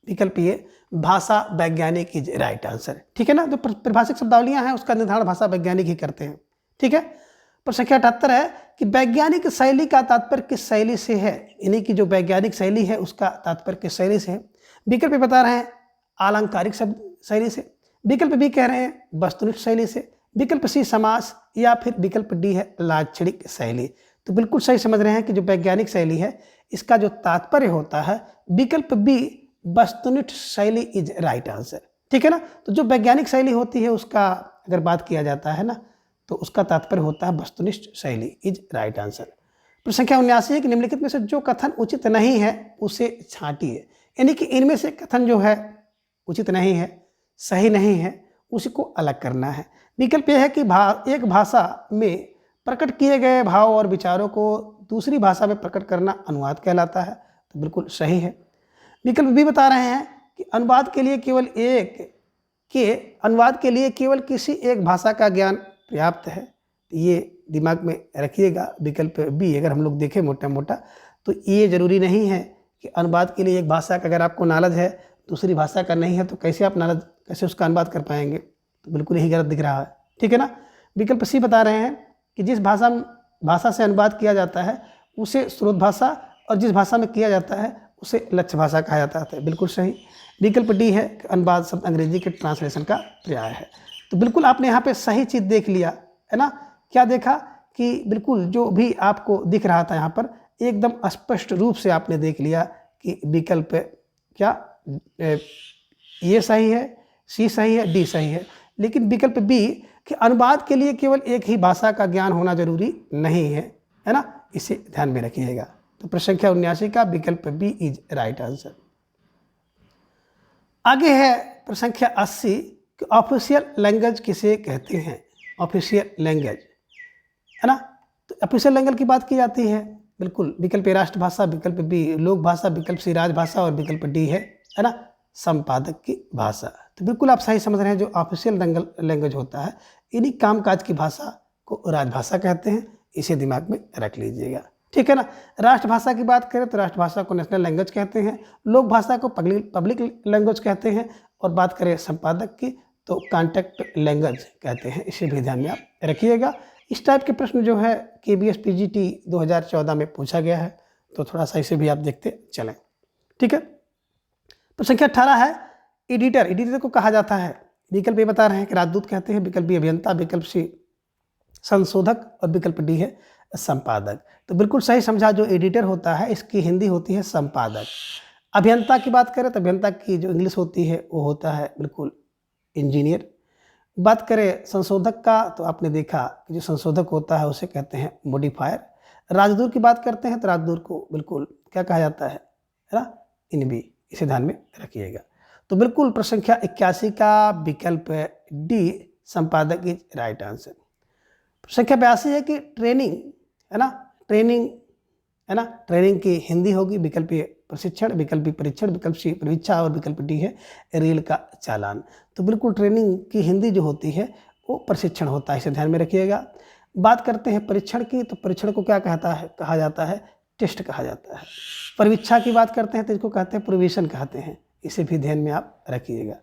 विकल्प ए भाषा वैज्ञानिक इज राइट आंसर। ठीक है ना। जो पारिभाषिक शब्दावलियां हैं उसका निर्धारण भाषा वैज्ञानिक ही करते हैं। ठीक है। प्रश्न संख्या 78 है कि वैज्ञानिक शैली का तात्पर्य किस शैली से है, यानी कि जो वैज्ञानिक शैली है उसका तात्पर्य किस शैली से है। विकल्प बता रहे हैं आलंकारिक शैली से, विकल्प बी कह रहे हैं वस्तुनिष्ठ शैली से, विकल्प सी समास, या फिर विकल्प डी है लाक्षणिक शैली। तो बिल्कुल सही समझ रहे हैं कि जो वैज्ञानिक शैली है इसका जो तात्पर्य होता है विकल्प बी वस्तुनिष्ठ शैली इज राइट आंसर। ठीक है ना। तो जो वैज्ञानिक शैली होती है उसका अगर बात किया जाता है ना तो उसका तात्पर्य होता है वस्तुनिष्ठ शैली इज राइट आंसर। प्रश्न संख्या 79 है कि निम्नलिखित में से जो कथन उचित नहीं है उसे छांटिए, यानी कि इनमें से कथन जो है उचित नहीं है, सही नहीं है, उसको अलग करना है। विकल्प यह है कि एक भाषा में प्रकट किए गए भाव और विचारों को दूसरी भाषा में प्रकट करना अनुवाद कहलाता है। तो बिल्कुल सही है। विकल्प भी बता रहे हैं कि अनुवाद के लिए केवल किसी एक भाषा का ज्ञान पर्याप्त है। ये दिमाग में रखिएगा। विकल्प बी अगर हम लोग देखें मोटा मोटा तो ये ज़रूरी नहीं है कि अनुवाद के लिए एक भाषा का अगर आपको नॉलेज है दूसरी भाषा का नहीं है तो कैसे उसका अनुवाद कर पाएंगे। तो बिल्कुल यही गलत दिख रहा है। ठीक है ना। विकल्प सी बता रहे हैं कि जिस भाषा से अनुवाद किया जाता है उसे स्रोत भाषा, और जिस भाषा में किया जाता है उसे लक्ष्य भाषा कहा जाता है। बिल्कुल सही। विकल्प डी है कि अनुवाद शब्द अंग्रेजी के ट्रांसलेशन का पर्याय है। तो बिल्कुल आपने यहाँ पे सही चीज़ देख लिया है ना। क्या देखा कि बिल्कुल जो भी आपको दिख रहा था यहाँ पर एकदम स्पष्ट रूप से आपने देख लिया कि विकल्प क्या ये सही है, सी सही है, डी सही है। लेकिन विकल्प बी कि अनुवाद के लिए केवल एक ही भाषा का ज्ञान होना जरूरी नहीं है ना, इसे ध्यान में रखिएगा। तो प्रश्न संख्या 79 का विकल्प बी इज राइट आंसर। आगे है प्रश्न संख्या 80 कि ऑफिशियल लैंग्वेज किसे कहते हैं। ऑफिशियल लैंग्वेज है ना। तो ऑफिशियल लैंग्वेज की बात की जाती है। बिल्कुल विकल्प ए राष्ट्रभाषा, विकल्प बी लोक भाषा, विकल्प सी राजभाषा और विकल्प डी है ना संपादक की भाषा। तो बिल्कुल आप सही समझ रहे हैं। जो ऑफिशियल लैंग्वेज होता है इन्हीं कामकाज की भाषा को राजभाषा कहते हैं, इसे दिमाग में रख लीजिएगा, ठीक है ना। राष्ट्रभाषा की बात करें तो राष्ट्रभाषा को नेशनल लैंग्वेज कहते हैं, लोक भाषा को पब्लिक लैंग्वेज कहते हैं, और बात करें संपादक की तो कॉन्टैक्ट लैंग्वेज कहते हैं, इसे भी ध्यान में आप रखिएगा। इस टाइप के प्रश्न जो है KBS PGT 2014 में पूछा गया है, तो थोड़ा सा इसे भी आप देखते चलें, ठीक है। प्रश्न संख्या 18 है एडिटर। एडिटर को कहा जाता है। विकल्प ए बता रहे हैं कि राजदूत कहते हैं, विकल्प बी अभियंता, विकल्प सी संशोधक और विकल्प डी है संपादक। तो बिल्कुल सही समझा। जो एडिटर होता है इसकी हिंदी होती है संपादक। अभियंता की बात करें तो अभियंता की जो इंग्लिश होती है वो होता है बिल्कुल इंजीनियर। बात करें संशोधक का तो आपने देखा कि जो संशोधक होता है उसे कहते हैं मॉडिफायर। राजदूत की बात करते हैं तो राजदूत को बिल्कुल क्या कहा जाता है ना, इनबी, इसे ध्यान में रखिएगा। तो बिल्कुल प्रश्न संख्या 81 का विकल्प डी संपादक इज राइट आंसर। प्रश्न संख्या 82 है कि ट्रेनिंग है ना, ट्रेनिंग है ना, ट्रेनिंग की हिंदी होगी। विकल्प ए प्रशिक्षण, विकल्प बी परीक्षण, विकल्प सी परीक्षा और विकल्प डी है रेल का चालान। तो बिल्कुल ट्रेनिंग की हिंदी जो होती है वो प्रशिक्षण होता है, इसे ध्यान में रखिएगा। बात करते हैं परीक्षण की तो परीक्षण को क्या कहा जाता है टेस्ट कहा जाता है। परीक्षा की बात करते हैं तो इसको कहते हैं प्रोविजन कहते हैं, इसे भी ध्यान में आप रखिएगा,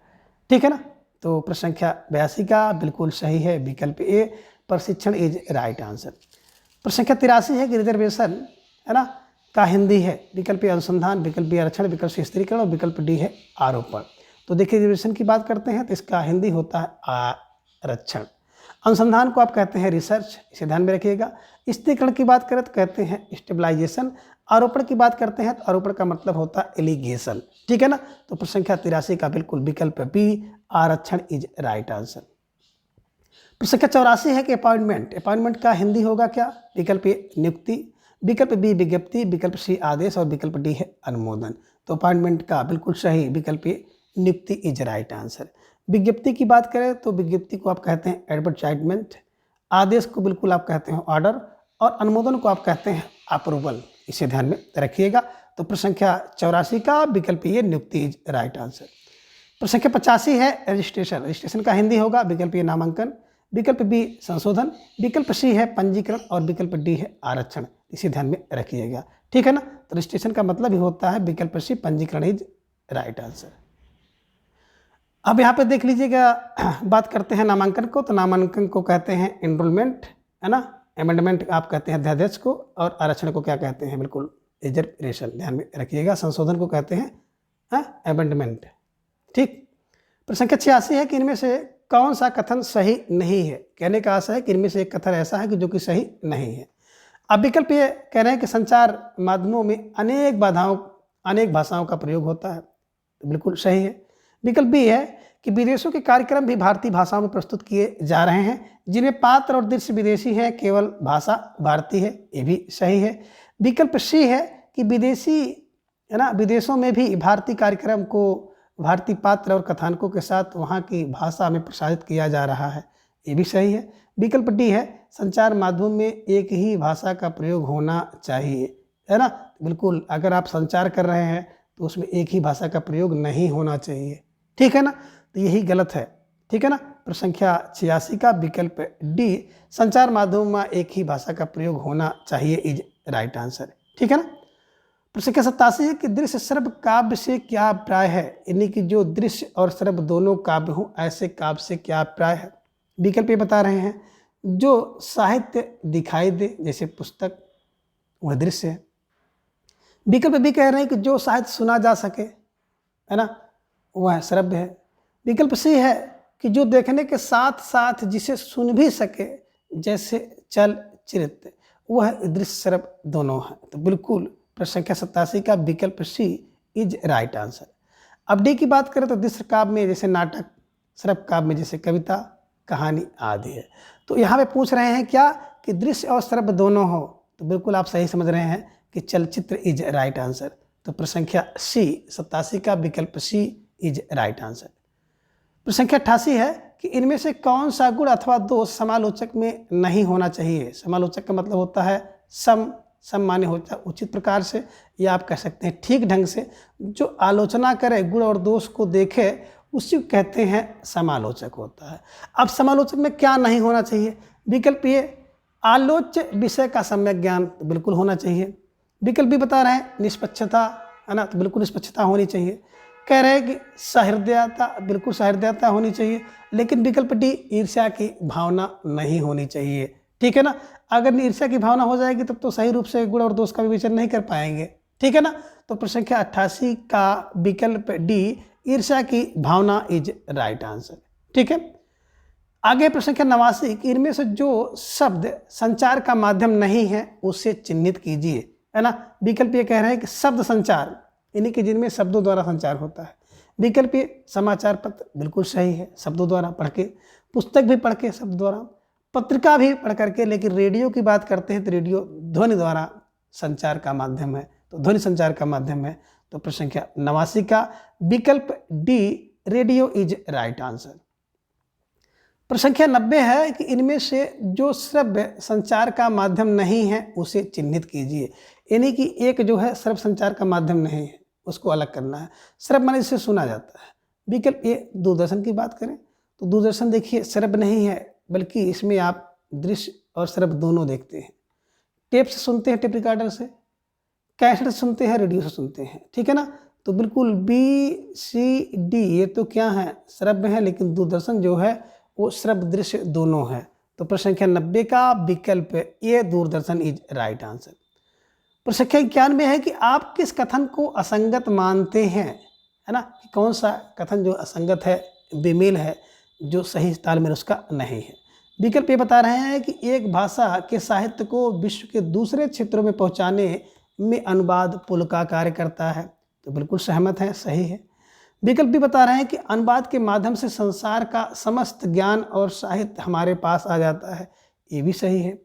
ठीक है ना। तो प्रश्न संख्या 82 का बिल्कुल सही है विकल्प ए प्रशिक्षण इज राइट आंसर। प्रश्न संख्या 83 है कि रिजर्वेशन है ना का हिंदी है। विकल्प ए अनुसंधान, विकल्प बी आरक्षण, विकल्प सी स्थिरीकरण और विकल्प डी है आरोपण। तो देखिए रिजर्वेशन की बात करते हैं तो इसका हिंदी होता है आरक्षण। अनुसंधान को आप कहते हैं रिसर्च, इसे ध्यान में रखिएगा। स्थिरीकरण की बात करें तो कहते हैं स्टेबलाइजेशन। आरोपण की बात करते हैं तो आरोपण का मतलब होता है एलिगेशन, ठीक है ना। तो प्रश्न संख्या 83 का बिल्कुल विकल्प बी आरक्षण इज राइट आंसर। प्रश्न संख्या 84 है कि अपॉइंटमेंट। अपॉइंटमेंट का हिंदी होगा क्या। विकल्प ए नियुक्ति, विकल्प बी विज्ञप्ति, विकल्प सी आदेश और विकल्प डी है अनुमोदन। तो अपॉइंटमेंट का बिल्कुल सही विकल्प ए नियुक्ति इज राइट आंसर। विज्ञप्ति की बात करें तो विज्ञप्ति को आप कहते हैं एडवर्टाइजमेंट, आदेश को बिल्कुल आप कहते हैं ऑर्डर और अनुमोदन को आप कहते हैं अप्रूवल, इसे ध्यान में रखिएगा। तो प्रश्न संख्या 84 का विकल्प ए नियुक्ति इज राइट आंसर। प्रश्न संख्या 85 है रजिस्ट्रेशन। रजिस्ट्रेशन का हिंदी होगा विकल्प ए नामांकन, विकल्प बी संशोधन, विकल्प सी है पंजीकरण और विकल्प डी है आरक्षण, इसे ध्यान में रखिएगा, ठीक है ना। तो रजिस्ट्रेशन का मतलब ही होता है विकल्प सी पंजीकरण इज राइट आंसर। अब यहाँ पे देख लीजिएगा, बात करते हैं नामांकन को तो नामांकन को कहते हैं एनरोलमेंट है ना, अमेंडमेंट आप कहते हैं अध्यादेश को, और आरक्षण को क्या कहते हैं बिल्कुल रिजर्वेशन, ध्यान में रखिएगा। संशोधन को कहते हैं अमेंडमेंट, ठीक। प्रश्न संख्या 86 है कि इनमें से कौन सा कथन सही नहीं है। कहने का आशा है कि इनमें से एक कथन ऐसा है कि जो कि सही नहीं है। अब विकल्प ये कह रहे हैं कि संचार माध्यमों में अनेक भाषाओं का प्रयोग होता है, तो बिल्कुल सही है। विकल्प बी है कि विदेशों के कार्यक्रम भी भारतीय भाषाओं में प्रस्तुत किए जा रहे हैं, जिनमें पात्र और दृश्य विदेशी हैं, केवल भाषा भारतीय है, ये भी सही है। विकल्प सी है कि विदेशी है ना, विदेशों में भी भारतीय कार्यक्रम को भारतीय पात्र और कथानकों के साथ वहाँ की भाषा में प्रसारित किया जा रहा है, ये भी सही है। विकल्प डी है संचार माध्यम में एक ही भाषा का प्रयोग होना चाहिए, है ना। बिल्कुल अगर आप संचार कर रहे हैं तो उसमें एक ही भाषा का प्रयोग नहीं होना चाहिए, ठीक है ना। तो यही गलत है, ठीक है ना। प्रश्न संख्या 86 का विकल्प डी संचार माध्यम में एक ही भाषा का प्रयोग होना चाहिए इज राइट आंसर, ठीक है ना। प्रश्न संख्या 87 है कि दृश्य श्रव्य काव्य से क्या अभिप्राय है, यानी कि जो दृश्य और श्रव्य दोनों काव्य हों ऐसे काव्य से क्या अभिप्राय है। विकल्प ये बता रहे हैं जो साहित्य दिखाई दे, जैसे पुस्तक, वह दृश्य है। विकल्प बी कह रहे हैं कि जो साहित्य सुना जा सके, है ना, वह श्रव्य है। विकल्प सी है कि जो देखने के साथ साथ जिसे सुन भी सके, जैसे चलचित्र, वह दृश्य श्रव्य दोनों है। तो बिल्कुल प्रश्न संख्या 87 का विकल्प सी इज राइट आंसर। अब डी की बात करें तो दृश्य काव्य में जैसे नाटक, श्रव्य काव्य में जैसे कविता, कहानी आदि है। तो यहाँ पे पूछ रहे हैं क्या कि दृश्य और श्रव्य दोनों हो, तो बिल्कुल आप सही समझ रहे हैं कि चलचित्र इज राइट आंसर। तो प्रश्न संख्या सी 87 का विकल्प सी इज राइट आंसर। प्रश्न संख्या 88 है कि इनमें से कौन सा गुण अथवा दोष समालोचक में नहीं होना चाहिए। समालोचक का मतलब होता है सम माने होता है उचित प्रकार से, या आप कह सकते हैं ठीक ढंग से। जो आलोचना करे, गुण और दोष को देखे, उसी को कहते हैं समालोचक होता है। अब समालोचक में क्या नहीं होना चाहिए? विकल्प ए आलोच्य विषय का सम्यक ज्ञान, तो बिल्कुल होना चाहिए। विकल्प भी बता रहे हैं निष्पक्षता, है ना, तो बिल्कुल निष्पक्षता होनी चाहिए। कह रहे हैं कि सहृदयता, बिल्कुल सहृदयता होनी चाहिए। लेकिन विकल्प डी ईर्ष्या की भावना नहीं होनी चाहिए, ठीक है ना। अगर ईर्ष्या की भावना हो जाएगी तब तो सही रूप से गुण और दोष का विवेचन नहीं कर पाएंगे, ठीक है ना। तो प्रश्न संख्या 88 का विकल्प डी ईर्ष्या की भावना इज राइट आंसर, ठीक है। आगे प्रश्न संख्या 89 कि इनमें से जो शब्द संचार का माध्यम नहीं है उसे चिन्हित कीजिए, है ना। विकल्प ये कह रहे हैं कि शब्द संचार, यानी कि जिनमें शब्दों द्वारा संचार होता है। विकल्प ये समाचार पत्र, बिल्कुल सही है, शब्दों द्वारा पढ़ के, पुस्तक भी पढ़ के शब्द द्वारा, पत्रिका भी पढ़ करके। लेकिन रेडियो की बात करते हैं तो रेडियो ध्वनि द्वारा संचार का माध्यम है, तो ध्वनि संचार का माध्यम है। तो प्रश्न संख्या 89 का विकल्प D radio is right answer. प्रश्न संख्या 90 है कि इनमें से जो श्रव्य संचार का माध्यम नहीं है उसे चिन्हित कीजिए, यानी कि एक जो है श्रव्य संचार का माध्यम नहीं है, उसको अलग करना है। श्रव्य माने जिससे सुना जाता है। विकल्प ए दूरदर्शन की बात करें तो दूरदर्शन देखिए श्रव्य नहीं है, बल्कि इसमें आप दृश्य और श्रव्य दोनों देखते हैं। टेप से सुनते हैं, टेप रिकॉर्डर से, कैसेट से सुनते हैं, रेडियो से सुनते हैं, ठीक है ना। तो बिल्कुल बी सी डी ये तो क्या है, श्रव्य है, लेकिन दूरदर्शन जो है वो श्रव्य दृश्य दोनों है। तो प्रश्न संख्या 90 का विकल्प ए दूरदर्शन इज राइट आंसर। प्रश्न संख्या 91 है कि आप किस कथन को असंगत मानते हैं, है ना, कि कौन सा कथन जो असंगत है, बेमेल है, जो सही तालमेल उसका नहीं है। विकल्प ये बता रहे हैं कि एक भाषा के साहित्य को विश्व के दूसरे क्षेत्रों में पहुंचाने में अनुवाद पुल का कार्य करता है, तो बिल्कुल सहमत है, सही है। विकल्प भी बता रहे हैं कि अनुवाद के माध्यम से संसार का समस्त ज्ञान और साहित्य हमारे पास आ जाता है, ये भी सही है।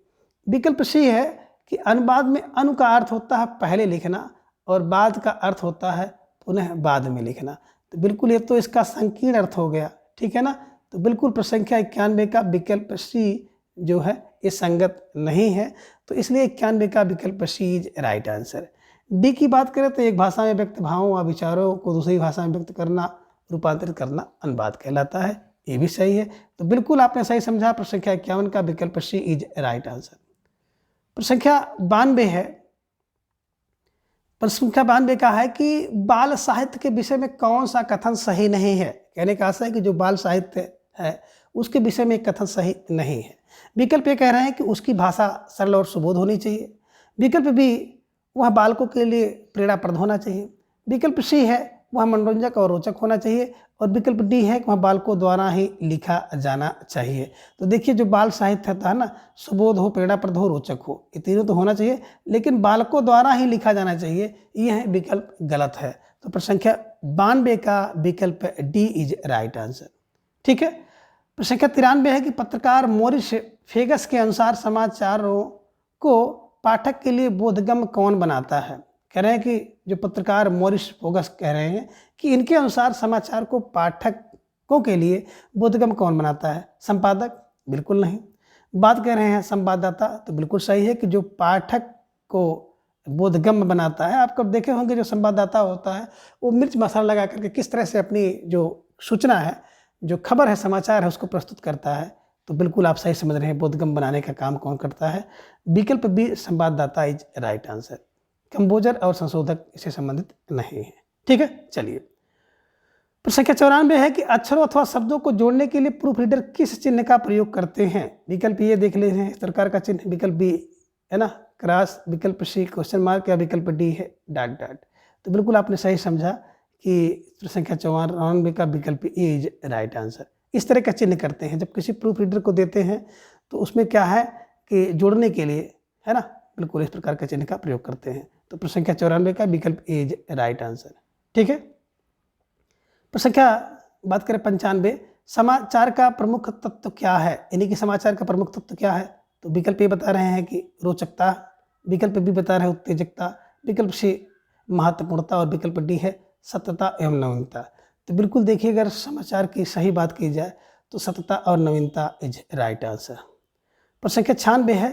विकल्प सी है कि अनुवाद में अनु का अर्थ होता है पहले लिखना और बाद का अर्थ होता है पुनः बाद में लिखना, तो बिल्कुल ये तो इसका संकीर्ण अर्थ हो गया, ठीक है ना। तो बिल्कुल प्रश्न संख्या 91 का विकल्प सी जो है ये संगत नहीं है, तो इसलिए 91 का विकल्प सी इज राइट आंसर। डी की बात करें तो एक भाषा में व्यक्त भावों व विचारों को दूसरी भाषा में व्यक्त करना, रूपांतरित करना अनुवाद कहलाता है, ये भी सही है। तो बिल्कुल आपने सही समझा। प्रश्न संख्या 51 का विकल्प सी इज राइट आंसर। प्रश्न संख्या 92 है, प्रश्न संख्या 92 का है कि बाल साहित्य के विषय में कौन सा कथन सही नहीं है। कहने का आशा है कि जो बाल साहित्य है उसके विषय में एक कथन सही नहीं है। विकल्प ये कह रहे हैं कि उसकी भाषा सरल और सुबोध होनी चाहिए। विकल्प बी वह बालकों के लिए प्रेरणाप्रद होना चाहिए। विकल्प सी है वह मनोरंजक और रोचक होना चाहिए। और विकल्प डी है कि वह बालकों द्वारा ही लिखा जाना चाहिए। तो देखिए जो बाल साहित्य होता है ना, सुबोध हो, प्रेरणाप्रद हो, रोचक हो, ये तीनों तो होना चाहिए, लेकिन बालकों द्वारा ही लिखा जाना चाहिए, यह विकल्प गलत है। तो प्रश्न संख्या 92 का विकल्प डी इज राइट आंसर, ठीक है। प्रश्न संख्या 93 है कि पत्रकार मॉरिस फेगस के अनुसार समाचारों को पाठक के लिए बोधगम्य कौन बनाता है। कह रहे हैं कि जो पत्रकार मॉरिस फेगस कह रहे हैं कि इनके अनुसार समाचार को पाठकों के लिए बोधगम्य कौन बनाता है। संपादक, बिल्कुल नहीं। बात कर रहे हैं संवाददाता, तो बिल्कुल सही है कि जो पाठक को बोधगम्य बनाता है। आप कब देखे होंगे जो संवाददाता होता है वो मिर्च मसाला लगा करके किस तरह से अपनी जो सूचना है, जो खबर है, समाचार है, उसको प्रस्तुत करता है। तो बिल्कुल आप सही समझ रहे हैं, बोधगम्य बनाने का काम कौन करता है। विकल्प बी संवाददाता इज राइट आंसर। कंपोजर और संशोधक इससे संबंधित नहीं है, ठीक है। चलिए प्रश्न संख्या 94 है कि अक्षरों अथवा शब्दों को जोड़ने के लिए प्रूफ रीडर किस चिन्ह का प्रयोग करते हैं। विकल्प ये देख ले हैं इस प्रकार का चिन्ह। विकल्प बी है ना, क्रॉस, विकल्प सी क्वेश्चन मार्क, या विकल्प डी है डॉट डॉट। तो बिल्कुल आपने सही समझा कि प्रश्न संख्या 94 का विकल्प ए इज राइट आंसर। इस तरह का चिन्ह करते हैं जब किसी प्रूफ रीडर को देते हैं, तो उसमें क्या है कि जोड़ने के लिए, है ना, बिल्कुल इस प्रकार का चिन्ह का प्रयोग करते हैं। तो प्रश्न संख्या 94 का विकल्प ए इज राइट आंसर। ठीक है। प्रश्न संख्या बात करें 95, समाचार का प्रमुख तत्व क्या है, यानी कि समाचार का प्रमुख तत्व क्या है। तो विकल्प ए बता रहे हैं कि रोचकता, विकल्प बी बता रहे हैं उत्तेजकता, विकल्प सी महत्वपूर्णता, और विकल्प डी है सत्यता एवं नवीनता। तो बिल्कुल देखिए, अगर समाचार की सही बात की जाए तो सत्यता और नवीनता इज राइट आंसर। प्रश्न संख्या 96 है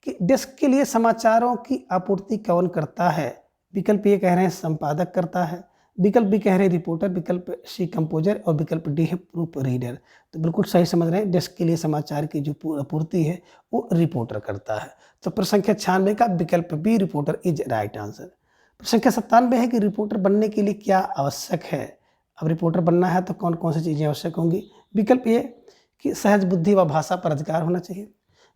कि डेस्क के लिए समाचारों की आपूर्ति कौन करता है। विकल्प ए कह रहे हैं संपादक करता है, विकल्प बी कह रहे हैं रिपोर्टर, विकल्प सी कंपोजर, और विकल्प डी है प्रूफ रीडर। तो बिल्कुल सही समझ रहे हैं, डेस्क के लिए समाचार की जो आपूर्ति है वो रिपोर्टर करता है। तो प्रश्न संख्या 96 का विकल्प B reporter is right answer. प्रश्न संख्या 97 है कि रिपोर्टर बनने के लिए क्या आवश्यक है। अब रिपोर्टर बनना है तो कौन कौन सी चीज़ें आवश्यक होंगी। विकल्प ए कि सहज बुद्धि व भाषा पर अधिकार होना चाहिए,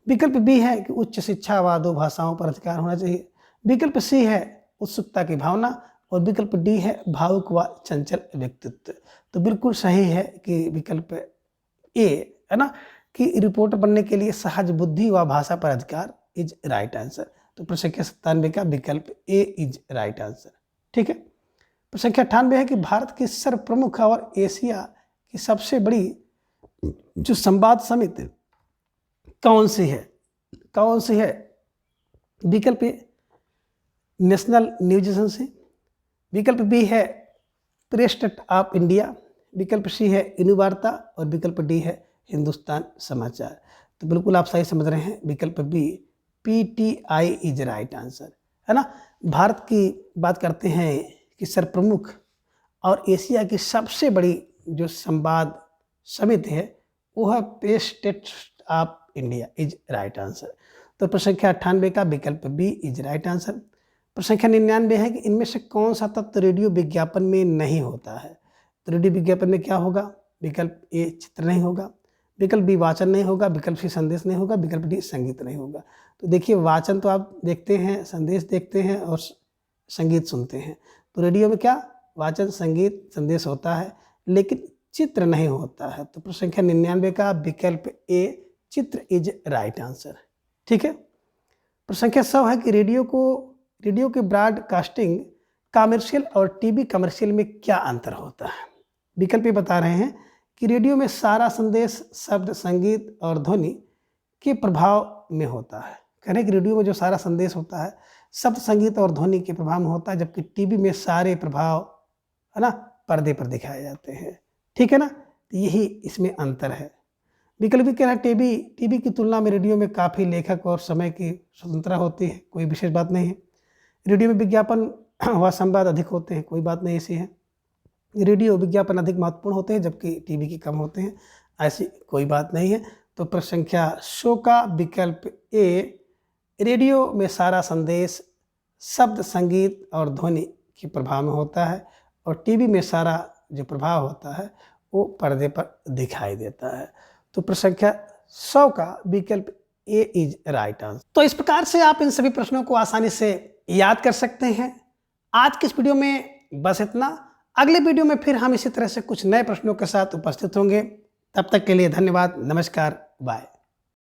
विकल्प बी है कि उच्च शिक्षा व दो भाषाओं पर अधिकार होना चाहिए, विकल्प सी है उत्सुकता की भावना, और विकल्प डी है भावुक व चंचल व्यक्तित्व। तो बिल्कुल सही है कि विकल्प ए, है ना, कि रिपोर्टर बनने के लिए सहज बुद्धि व भाषा पर अधिकार इज राइट आंसर। तो प्रश्न संख्या 97 का विकल्प ए इज राइट आंसर। ठीक है। प्रश्न संख्या 98 है कि भारत की सर्व प्रमुख और एशिया की सबसे बड़ी जो संवाद समिति कौन सी है, कौन सी है। विकल्प ए नेशनल न्यूज एजेंसी, विकल्प बी है प्रेस ट्रस्ट ऑफ इंडिया, विकल्प सी है युवार्ता, और विकल्प डी है हिंदुस्तान समाचार। तो बिल्कुल आप सही समझ रहे हैं, विकल्प B PTI is right answer, है ना। भारत की बात करते हैं कि सर्व प्रमुख और एशिया की सबसे बड़ी जो संवाद समिति है वो है press trust of India is right answer. तो प्रश्न संख्या 98 का विकल्प बी इज राइट आंसर। प्रश्न संख्या 99 है कि इनमें से कौन सा तत्व रेडियो विज्ञापन में नहीं होता है। तो रेडियो विज्ञापन में क्या होगा। विकल्प ए चित्र नहीं होगा, विकल्प बी वाचन नहीं होगा, विकल्प सी संदेश नहीं होगा, विकल्प डी संगीत नहीं होगा। तो देखिए, वाचन तो आप देखते हैं, संदेश देखते हैं और संगीत सुनते हैं। तो रेडियो में क्या वाचन, संगीत, संदेश होता है, लेकिन चित्र नहीं होता है। तो प्रश्न संख्या 99 का विकल्प ए चित्र इज राइट आंसर। ठीक है। प्रश्न संख्या 100 है कि रेडियो के ब्रॉडकास्टिंग कमर्शियल और टीवी कमर्शियल में क्या अंतर होता है। विकल्प बता रहे हैं कि रेडियो में सारा संदेश शब्द, संगीत और ध्वनि के प्रभाव में होता है। कह रहे हैं कि रेडियो में जो सारा संदेश होता है शब्द, संगीत और ध्वनि के प्रभाव में होता है, जबकि टीवी में सारे प्रभाव, है ना, पर्दे पर दिखाए जाते हैं। ठीक है ना। तो यही इसमें अंतर है। विकल्प भी कह रहा है टीवी की तुलना में रेडियो में काफ़ी लेखक और समय की स्वतंत्रता होती है, कोई विशेष बात नहीं है। रेडियो में विज्ञापन व संवाद अधिक होते हैं, कोई बात नहीं ऐसी है। रेडियो विज्ञापन अधिक महत्वपूर्ण होते हैं जबकि टीवी के कम होते हैं, ऐसी कोई बात नहीं है। तो प्रश्न संख्या 100 का विकल्प ए रेडियो में सारा संदेश शब्द, संगीत और ध्वनि के प्रभाव में होता है, और टीवी में सारा जो प्रभाव होता है वो पर्दे पर दिखाई देता है। तो प्रश्न संख्या 100 का विकल्प ए इज राइट आंसर। तो इस प्रकार से आप इन सभी प्रश्नों को आसानी से याद कर सकते हैं। आज की इस वीडियो में बस इतना। अगले वीडियो में फिर हम इसी तरह से कुछ नए प्रश्नों के साथ उपस्थित होंगे। तब तक के लिए धन्यवाद, नमस्कार, बाय।